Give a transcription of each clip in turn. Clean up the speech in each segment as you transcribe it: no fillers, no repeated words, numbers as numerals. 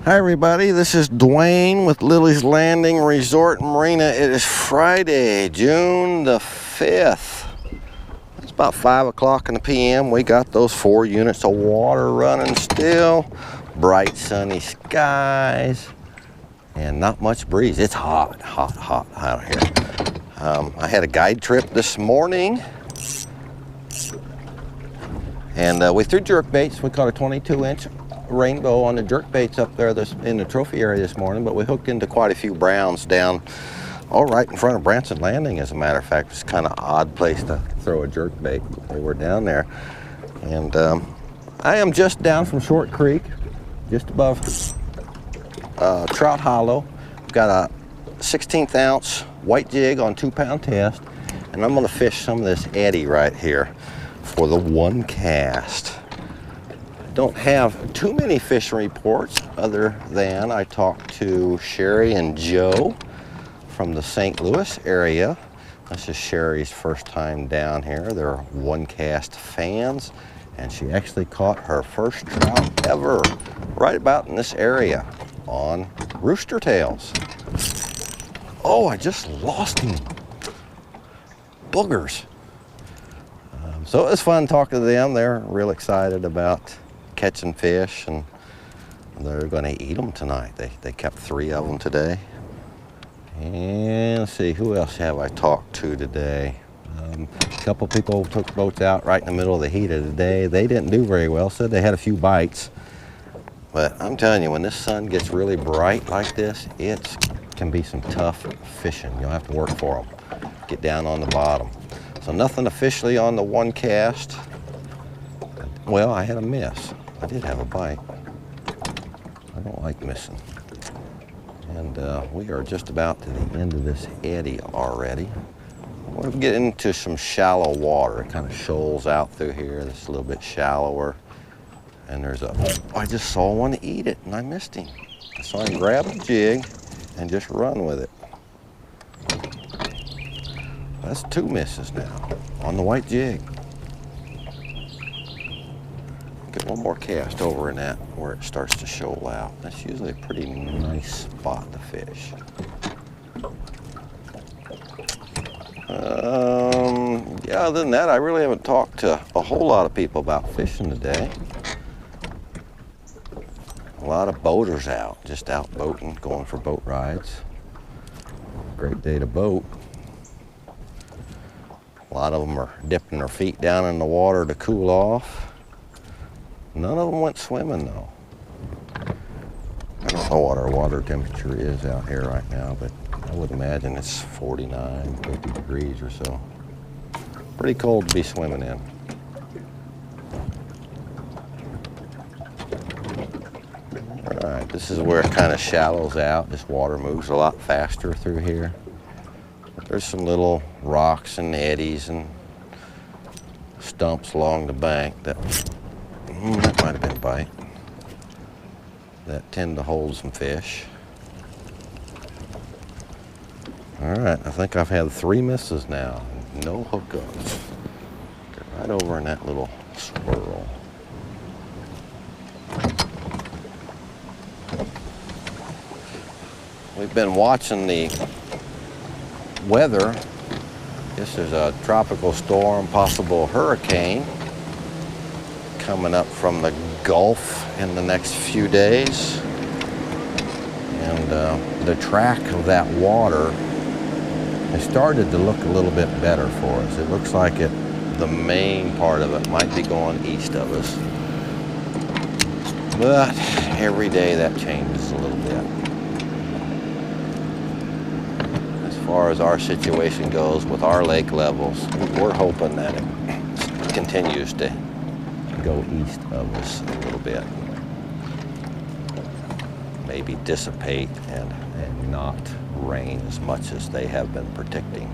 Hi everybody, this is Dwayne with Lilley's Landing Resort and Marina. It is Friday, June the 5th. It's about 5 o'clock in the p.m. We got those 4 units of water running still. Bright sunny skies and not much breeze. It's hot out here. I had a guide trip this morning and we threw jerk baits. We caught a 22-inch rainbow on the jerk baits up there in the trophy area this morning, but we hooked into quite a few browns down all right in front of Branson Landing. As a matter of fact, it's kind of an odd place to throw a jerk bait. They were down there, and I am just down from Short Creek, just above Trout Hollow. I've got a 16th ounce white jig on 2-pound test, and I'm going to fish some of this eddy right here for the one cast. Don't have too many fishing reports other than I talked to Sherry and Joe from the St. Louis area. This is Sherry's first time down here. They're one cast fans, and she actually caught her first trout ever right about in this area on rooster tails. Oh, I just lost him. Boogers. So it was fun talking to them. They're real excited about catching fish, and they're going to eat them tonight. They kept 3 of them today. And let's see, who else have I talked to today? A couple people took boats out right in the middle of the heat of the day. They didn't do very well, said they had a few bites. But I'm telling you, when this sun gets really bright like this, it can be some tough fishing. You'll have to work for them. Get down on the bottom. So nothing officially on the one cast. Well, I had a miss. I did have a bite. I don't like missing. And we are just about to the end of this eddy already. We're getting into some shallow water. It kind of shoals out through here. It's a little bit shallower. And there's I just saw one eat it and I missed him. I saw him grab a jig and just run with it. That's 2 misses now on the white jig. Get one more cast over in that where it starts to shoal out. That's usually a pretty nice spot to fish. Yeah, other than that, I really haven't talked to a whole lot of people about fishing today. A lot of boaters out, just out boating, going for boat rides. Great day to boat. A lot of them are dipping their feet down in the water to cool off. None of them went swimming though. I don't know what our water temperature is out here right now, but I would imagine it's 49, 50 degrees or so. Pretty cold to be swimming in. All right, this is where it kind of shallows out. This water moves a lot faster through here. But there's some little rocks and eddies and stumps along the bank that that might have been a bite. That tend to hold some fish. All right, I think I've had 3 misses now. No hookups. Get right over in that little swirl. We've been watching the weather. I guess there's a tropical storm, possible hurricane coming up from the Gulf in the next few days, and the track of that water has started to look a little bit better for us. It looks like the main part of it might be going east of us, but every day that changes a little bit. As far as our situation goes with our lake levels, we're hoping that it continues to go east of us a little bit. Maybe dissipate and not rain as much as they have been predicting.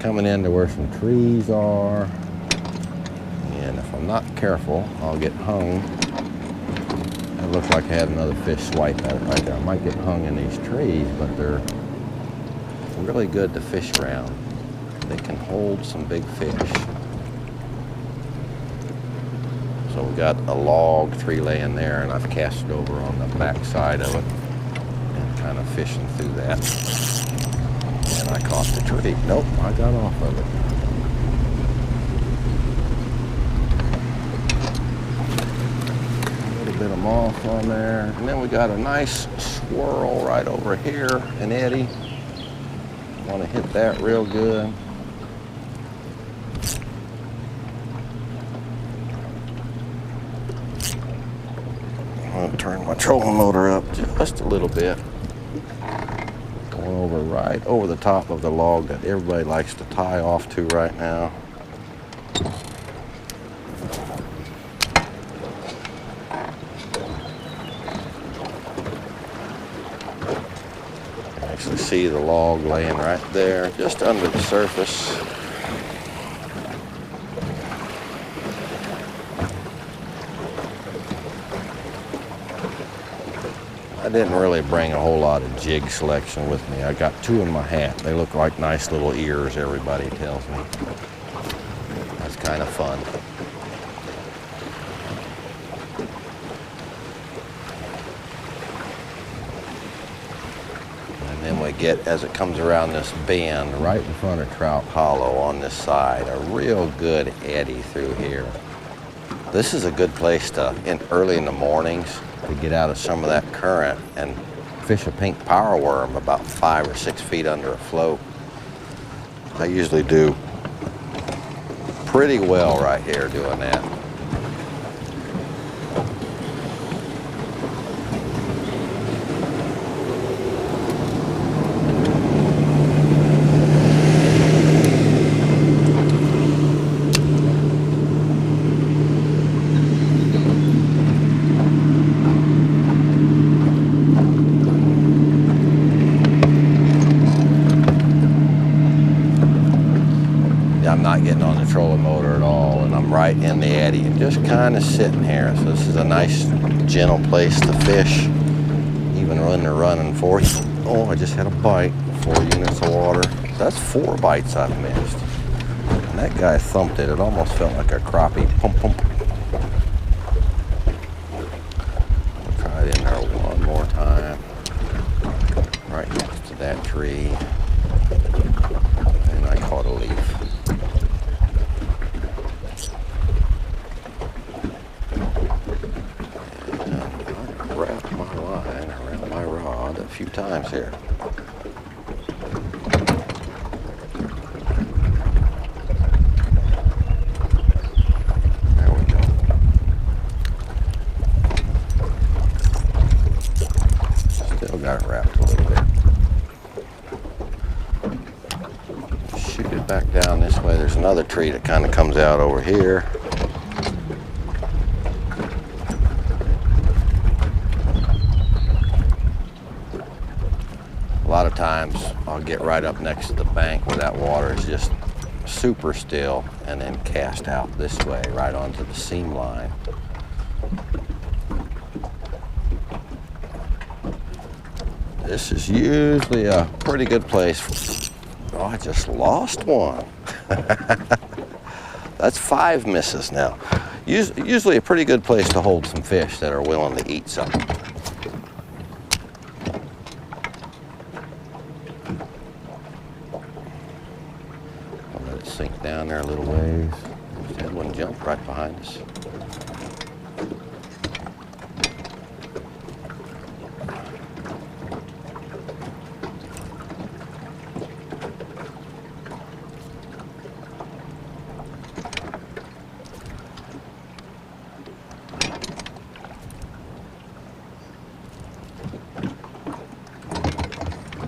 Coming into where some trees are, and if I'm not careful, I'll get hung. It looked like I had another fish swipe at it right there. I might get hung in these trees, but they're really good to fish around. They can hold some big fish. So So we got a log 3 laying there, and I've cast it over on the back side of it and kind of fishing through that. And I caught the tree. Nope, I got off of it. A little bit of moss on there. And then we got a nice swirl right over here, an eddy. Want to hit that real good. I'm going to turn my trolling motor up just a little bit. Going over right over the top of the log that everybody likes to tie off to right now. You can actually see the log laying right there, just under the surface. I didn't really bring a whole lot of jig selection with me. I got 2 in my hat. They look like nice little ears, everybody tells me. That's kind of fun. And then we get, as it comes around this bend, right in front of Trout Hollow on this side, a real good eddy through here. This is a good place to, early in the mornings, to get out of some of that current and fish a pink power worm about 5 or 6 feet under a float. I usually do pretty well right here doing that. I'm not getting on the trolling motor at all, and I'm right in the eddy and just kind of sitting here. So this is a nice, gentle place to fish, even when they're running 4. Oh, I just had a bite, 4 units of water. So that's 4 bites I've missed. And that guy thumped it. It almost felt like a crappie. Pump, pump. I'll try it in there one more time. Right next to that tree. And I caught a leaf. A few times here. There we go. Still got it wrapped a little bit. Shoot it back down this way. There's another tree that kind of comes out over here. A lot of times I'll get right up next to the bank where that water is just super still and then cast out this way right onto the seam line. This is usually a pretty good place. Oh, I just lost one. That's 5 misses now. Usually a pretty good place to hold some fish that are willing to eat something. Sink down there a little ways. That one jumped right behind us.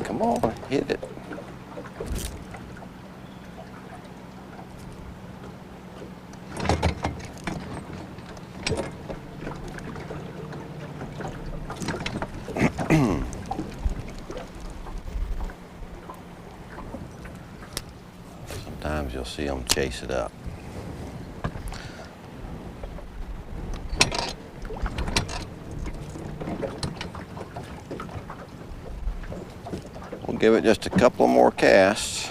Come on, hit it. Sometimes you'll see them chase it up. We'll give it just a couple more casts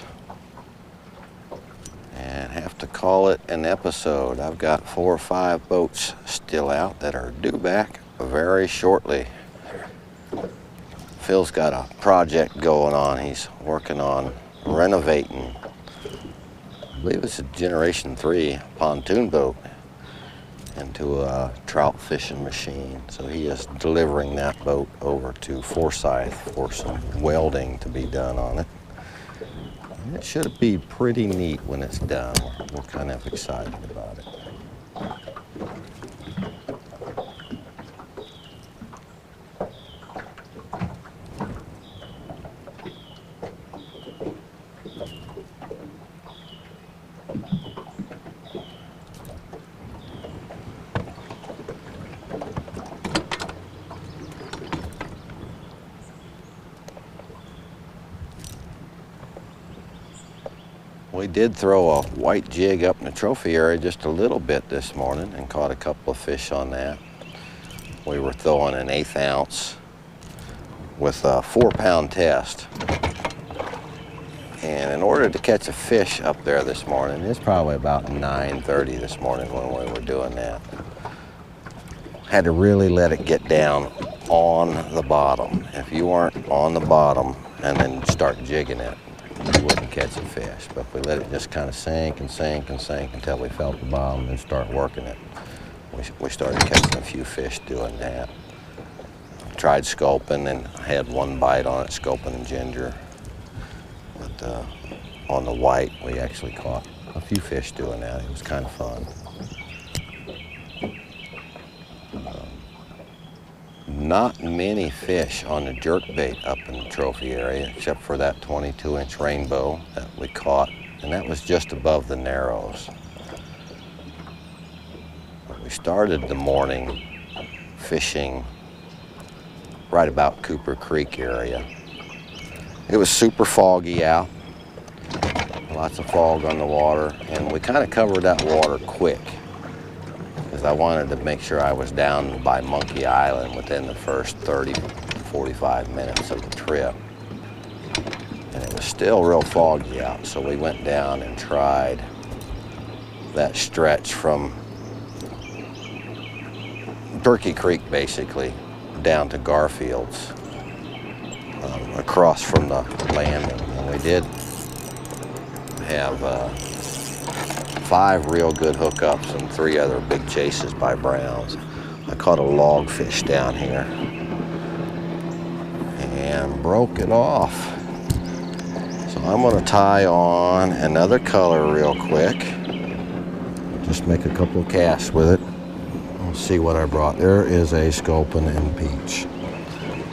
and have to call it an episode. I've got 4 or 5 boats still out that are due back very shortly. Phil's got a project going on. He's working on renovating, I believe it's a Generation 3 pontoon boat into a trout fishing machine. So he is delivering that boat over to Forsyth for some welding to be done on it. And it should be pretty neat when it's done. We're kind of excited about it. We did throw a white jig up in the trophy area just a little bit this morning and caught a couple of fish on that. We were throwing an 1/8 ounce with a 4-pound test. And in order to catch a fish up there this morning, it's probably about 9:30 this morning when we were doing that. Had to really let it get down on the bottom. If you weren't on the bottom and then start jigging it, you wouldn't catch a fish. But we let it just kind of sink and sink and sink until we felt the bottom and start working it. We started catching a few fish doing that. Tried sculpin and had 1 bite on it, sculpin and ginger. But on the white, we actually caught a few fish doing that. It was kind of fun. Not many fish on the jerkbait up in the trophy area, except for that 22-inch rainbow that we caught, and that was just above the narrows. We started the morning fishing right about Cooper Creek area. It was super foggy out, lots of fog on the water, and we kind of covered that water quick because I wanted to make sure I was down by Monkey Island within the first 30, 45 minutes of the trip. And it was still real foggy out, so we went down and tried that stretch from Turkey Creek, basically, down to Garfield's, across from the landing. And we did have 5 real good hookups and 3 other big chases by Browns. I caught a logfish down here and broke it off. So I'm gonna tie on another color real quick. Just make a couple of casts with it. Let's see what I brought. There is a sculpin and peach.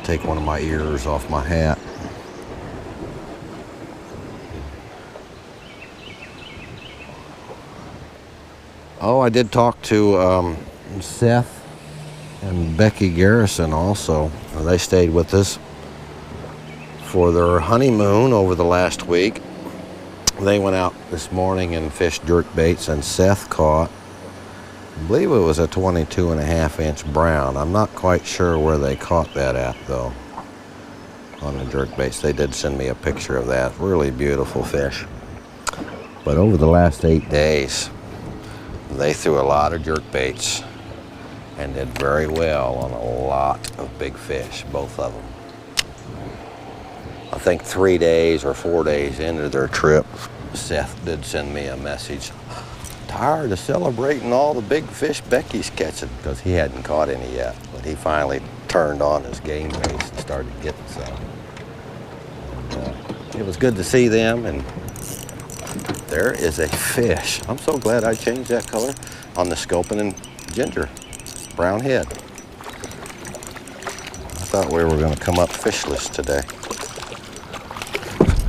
Take one of my ears off my hat. Oh, I did talk to Seth and Becky Garrison also. They stayed with us for their honeymoon over the last week. They went out this morning and fished jerkbaits, and Seth caught, I believe it was a 22.5-inch brown. I'm not quite sure where they caught that at though on the jerkbaits. They did send me a picture of that. Really beautiful fish. But over the last 8 days, they threw a lot of jerkbaits and did very well on a lot of big fish, both of them. I think 3 days or 4 days into their trip, Seth did send me a message. Tired of celebrating all the big fish Becky's catching, because he hadn't caught any yet. But he finally turned on his game base and started getting some. And, it was good to see them, and there is a fish. I'm so glad I changed that color on the sculpin and ginger, brown head. I thought we were going to come up fishless today.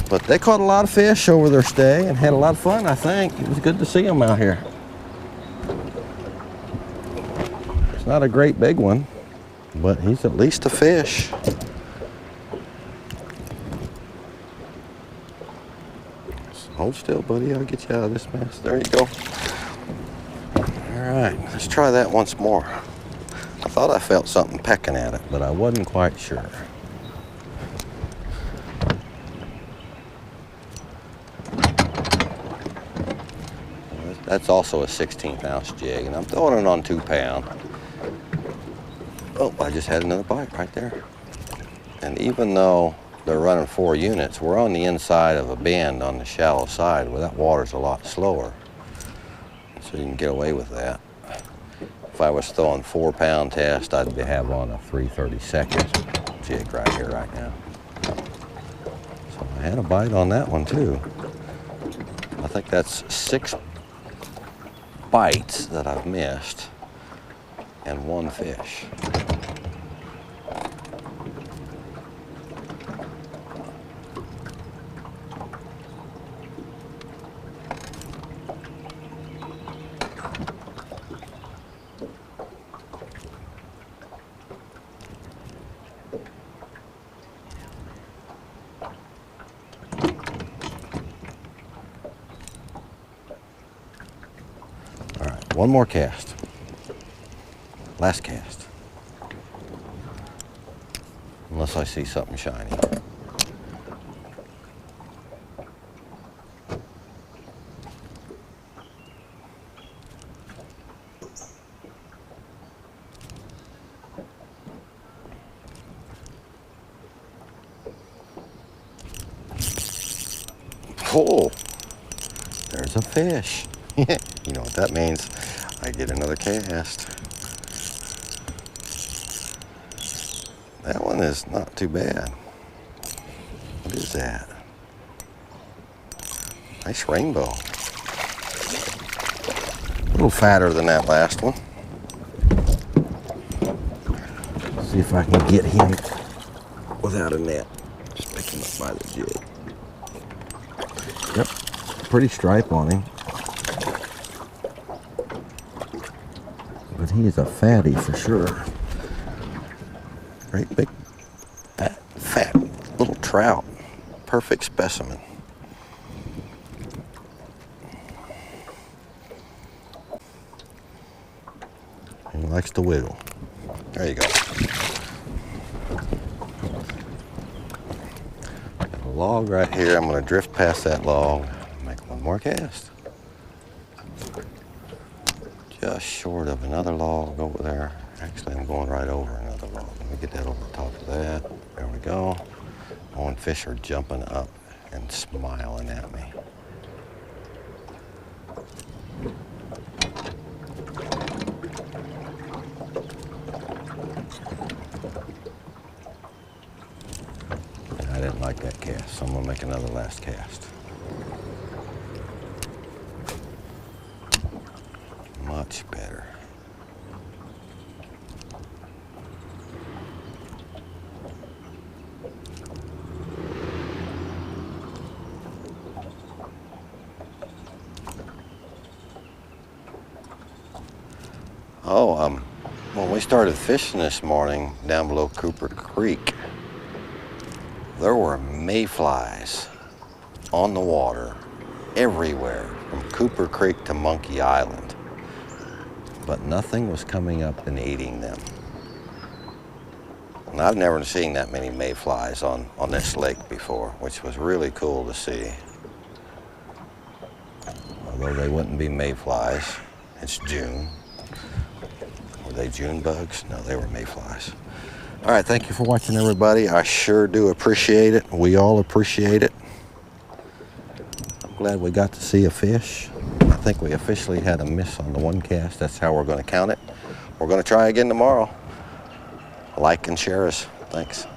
But they caught a lot of fish over their stay and had a lot of fun, I think. It was good to see them out here. It's not a great big one, but he's at least a fish. Hold still, buddy. I'll get you out of this mess. There you go. All right, let's try that once more. I thought I felt something pecking at it, but I wasn't quite sure. That's also a 16th ounce jig, and I'm throwing it on 2 pound. Oh, I just had another bite right there. And even though they're running 4 units, we're on the inside of a bend on the shallow side where that water's a lot slower. So you can get away with that. If I was throwing 4 pound test, I'd have on a 3/32 jig right here, right now. So I had a bite on that one too. I think that's 6 bites that I've missed and 1 fish. One more cast. Last cast. Unless I see something shiny. Oh, there's a fish. You know what that means. I get another cast. That one is not too bad. What is that? Nice rainbow. A little fatter than that last one. See if I can get him without a net. Just pick him up by the jig. Yep, pretty stripe on him. But he's a fatty for sure. Great big, fat little trout. Perfect specimen. He likes to wiggle. There you go. Got a log right here. I'm going to drift past that log and make one more cast. Just short of another log over there. Actually, I'm going right over another log. Let me get that over the top of that. There we go. Oh, and fish are jumping up and smiling at me. I didn't like that cast, so I'm going to make another last cast. Much better. Oh, when we started fishing this morning down below Cooper Creek, there were mayflies on the water everywhere from Cooper Creek to Monkey Island. But nothing was coming up and eating them. And I've never seen that many mayflies on this lake before, which was really cool to see. Although they wouldn't be mayflies, it's June. Were they June bugs? No, they were mayflies. All right, thank you for watching, everybody. I sure do appreciate it. We all appreciate it. I'm glad we got to see a fish. I think we officially had a miss on the 1 cast. That's how we're going to count it. We're going to try again tomorrow. Like and share us. Thanks.